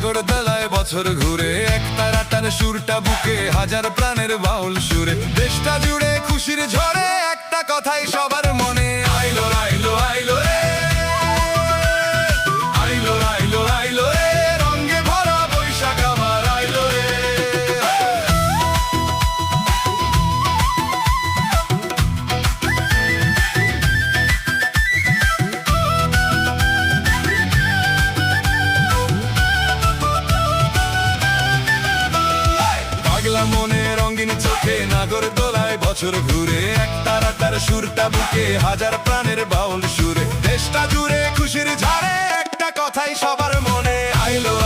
নাগরদোলায় বছর ঘুরে, এক তারাটার সুরটা বুকে, হাজার প্রাণের বাউল সুরে, দেশটা জুড়ে খুশির ঝড়ে, একটা কথাই সবার মনে, আইলো আইলো আইলো রে, আইলো আইলো আইলো রে, রঙে ভরা বৈশাখ আমার আইলো রে। পাগলা মনে রঙিন চোখে নাগরদোলায় বছর ঘুরে, এক তারাটার সুরটা বুকে, হাজার প্রাণের বাউল সুরে, দেশটা জুড়ে খুশির ঝড়ে, একটা কথাই সবার মনে, আইলো।